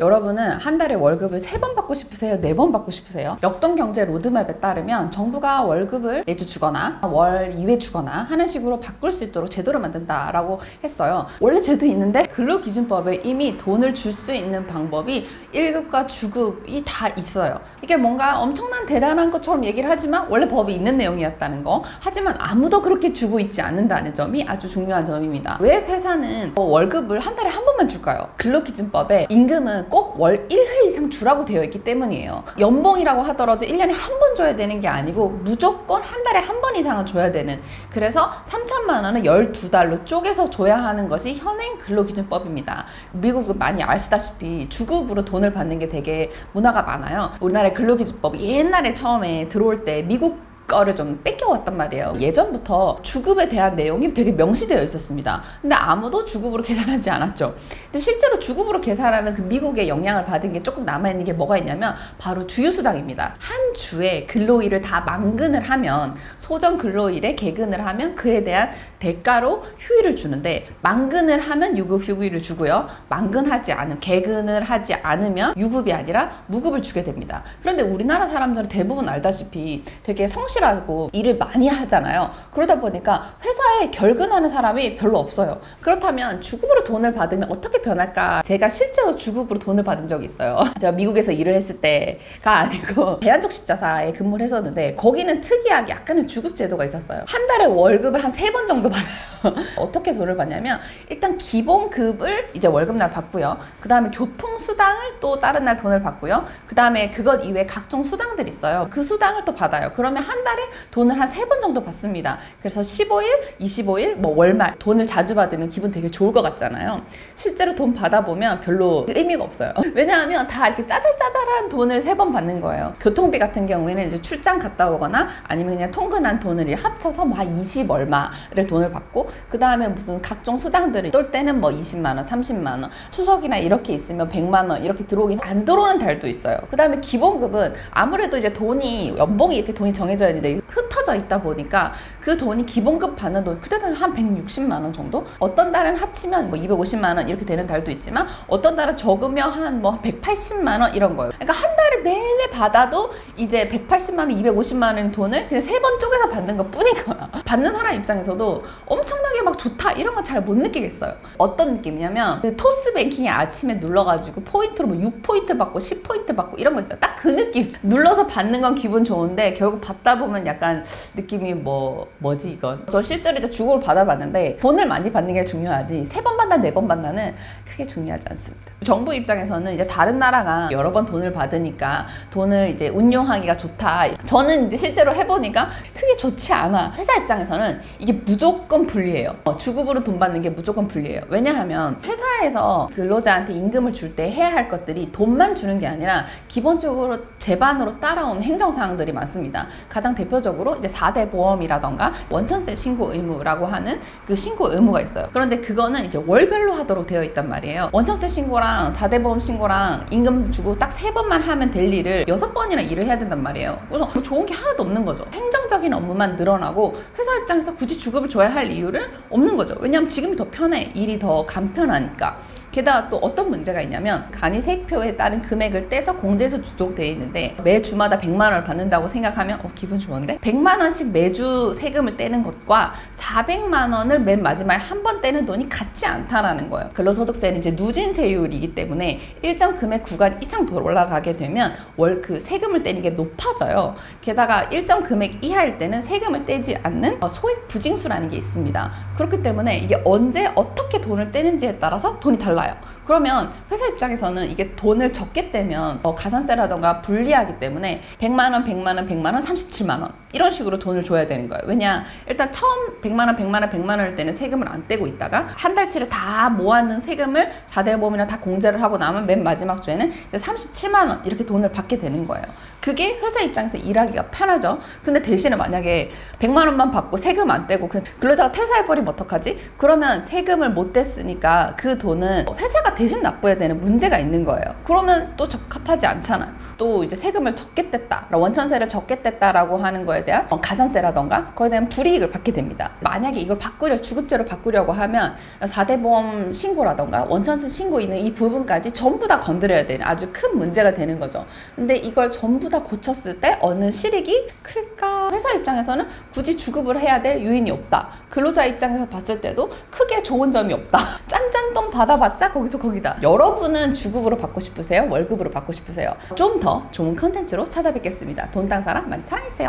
여러분은 한 달에 월급을 3번 받고 싶으세요? 4번 받고 싶으세요? 역동경제 로드맵에 따르면 정부가 월급을 매주 주거나 월 2회 주거나 하는 식으로 바꿀 수 있도록 제도를 만든다라고 했어요. 원래 제도 있는데 근로기준법에 이미 돈을 줄 수 있는 방법이 1급과 주급이 다 있어요. 이게 뭔가 엄청난 대단한 것처럼 얘기를 하지만 원래 법이 있는 내용이었다는 거. 하지만 아무도 그렇게 주고 있지 않는다는 점이 아주 중요한 점입니다. 왜 회사는 월급을 한 달에 한 번만 줄까요? 근로기준법에 임금은 꼭 월 1회 이상 주라고 되어 있기 때문이에요. 연봉이라고 하더라도 1년에 한 번 줘야 되는 게 아니고 무조건 한 달에 한 번 이상은 줘야 되는, 그래서 3천만 원을 12달로 쪼개서 줘야 하는 것이 현행 근로기준법입니다. 미국은 많이 아시다시피 주급으로 돈을 받는 게 되게 문화가 많아요. 우리나라의 근로기준법이 옛날에 처음에 들어올 때 미국 거를 좀 뺏겨왔단 말이에요. 예전부터 주급에 대한 내용이 되게 명시되어 있었습니다. 근데 아무도 주급으로 계산하지 않았죠. 근데 실제로 주급으로 계산하는 그 미국의 영향을 받은 게 조금 남아있는 게 뭐가 있냐면 바로 주휴수당입니다. 한 주에 근로일을 다 만근을 하면, 소정 근로일에 개근을 하면 그에 대한 대가로 휴일을 주는데, 만근을 하면 유급 휴일을 주고요. 만근하지 않으면, 개근을 하지 않으면 유급이 아니라 무급을 주게 됩니다. 그런데 우리나라 사람들은 대부분 알다시피 되게 성실하고 일을 많이 하잖아요. 그러다 보니까 회사에 결근하는 사람이 별로 없어요. 그렇다면 주급으로 돈을 받으면 어떻게 변할까? 제가 실제로 주급으로 돈을 받은 적이 있어요. 제가 미국에서 일을 했을 때가 아니고 대한적 십자사에 근무를 했었는데, 거기는 특이하게 약간의 주급 제도가 있었어요. 한 달에 월급을 한 3번 정도 받아요. 어떻게 돈을 받냐면, 일단 기본급을 이제 월급날 받고요. 그 다음에 교통수당을 또 다른 날 돈을 받고요. 그 다음에 그것 이외에 각종 수당들이 있어요. 그 수당을 또 받아요. 그러면 한 달에 돈을 한 3번 정도 받습니다. 그래서 15일, 25일, 뭐 월말 돈을 자주 받으면 기분 되게 좋을 것 같잖아요. 실제로 돈 받아보면 별로 의미가 없어요. 왜냐하면 다 이렇게 짜잘짜잘한 돈을 3번 받는 거예요. 교통비 같은 경우에는 이제 출장 갔다 오거나 아니면 그냥 통근한 돈을 합쳐서 뭐 한 20 얼마를 돈을 받고, 그 다음에 무슨 각종 수당들을 쏠 때는 뭐 20만 원, 30만 원, 추석이나 이렇게 있으면 100만 원 이렇게 들어오긴 안 들어오는 달도 있어요. 그 다음에 기본급은 아무래도 이제 돈이, 연봉이 이렇게 돈이 정해져 있는데 흩어져 있다 보니까 그 돈이 기본급 받는 돈, 그때는 한 160만 원 정도? 어떤 달은 합치면 뭐 250만 원 이렇게 되는 달도 있지만, 어떤 달은 적으면 한 뭐 180만 원 이런 거예요. 그러니까 한 달에 내내 받아도 이제 180만 원, 250만 원의 돈을 그냥 3번 쪼개서 받는 것 뿐인 거야. 받는 사람 입장에서도 엄청나게 막 좋다 이런 건 잘 못 느끼겠어요. 어떤 느낌이냐면, 그 토스뱅킹에 아침에 눌러가지고 포인트로 뭐 6포인트 받고 10포인트 받고 이런 거 있잖아. 딱 그 느낌. 눌러서 받는 건 기분 좋은데 결국 받다 보면 약간 느낌이 뭐지 이건. 저 실제로 이제 주급을 받아봤는데 돈을 많이 받는 게 중요하지 3번 받나 4번 받나는 크게 중요하지 않습니다. 정부 입장에서는 이제 다른 나라가 여러 번 돈을 받으니까 돈을 이제 운용하기가 좋다. 저는 이제 실제로 해보니까 크게 좋지 않아. 회사 입장에서는 이게 무조건 불리해요. 주급으로 돈 받는 게 무조건 불리해요. 왜냐하면 회사에서 근로자한테 임금을 줄 때 해야 할 것들이 돈만 주는 게 아니라 기본적으로 제반으로 따라오는 행정사항들이 많습니다. 가장 대표적으로 이제 4대 보험이라던가 원천세 신고 의무라고 하는 그 신고 의무가 있어요. 그런데 그거는 이제 월별로 하도록 되어 있단 말이에요. 원천세 신고랑 4대 보험 신고랑 임금 주고 딱 3번만 하면 될 일을 6번이나 일을 해야 된단 말이에요. 그래서 뭐 좋은 게 하나도 없는 거죠. 행정적인 업무만 늘어나고 회사 입장에서 굳이 주급을 줘야 할 이유는 없는 거죠. 왜냐하면 지금이 더 편해. 일이 더 간편하니까. 게다가 또 어떤 문제가 있냐면, 간이세익표에 따른 금액을 떼서 공제해서 주도록 되어 있는데 매주마다 100만 원을 받는다고 생각하면 기분 좋은데, 100만 원씩 매주 세금을 떼는 것과 400만 원을 맨 마지막에 한 번 떼는 돈이 같지 않다라는 거예요. 근로소득세는 이제 누진세율이기 때문에 일정 금액 구간 이상 올라가게 되면 월 그 세금을 떼는 게 높아져요. 게다가 일정 금액 이하일 때는 세금을 떼지 않는 소액 부징수라는 게 있습니다. 그렇기 때문에 이게 언제 어떻게 돈을 떼는지에 따라서 돈이 달라요. 그러면 회사 입장에서는 이게 돈을 적게 떼면 가산세라던가 불리하기 때문에 100만 원, 100만 원, 100만 원, 37만 원 이런 식으로 돈을 줘야 되는 거예요. 왜냐? 일단 처음 100만 원, 100만 원, 100만 원을 때는 세금을 안 떼고 있다가 한 달치를 다 모았는 세금을 4대 보험이나 다 공제를 하고 나면 맨 마지막 주에는 이제 37만 원 이렇게 돈을 받게 되는 거예요. 그게 회사 입장에서 일하기가 편하죠. 근데 대신에 만약에 100만 원만 받고 세금 안 떼고 그냥 근로자가 퇴사해버리면 어떡하지? 그러면 세금을 못 뗐으니까 그 돈은 회사가 대신 납부해야 되는 문제가 있는 거예요. 그러면 또 적합하지 않잖아요. 또 이제 세금을 적게 뗐다, 원천세를 적게 뗐다라고 하는 거에 대한 가산세라던가 그거에 대한 불이익을 받게 됩니다. 만약에 이걸 주급제로 바꾸려고 하면 4대 보험 신고라던가 원천세 신고 있는 이 부분까지 전부 다 건드려야 되는 아주 큰 문제가 되는 거죠. 근데 이걸 전부 다 고쳤을 때 어느 실익이 클까? 회사 입장에서는 굳이 주급을 해야 될 요인이 없다. 근로자 입장에서 봤을 때도 크게 좋은 점이 없다. 짠짠돈 받아봤자 거기서 거기다. 여러분은 주급으로 받고 싶으세요? 월급으로 받고 싶으세요? 좀 더 좋은 컨텐츠로 찾아뵙겠습니다. 돈 땅 사람 많이 사랑해주세요.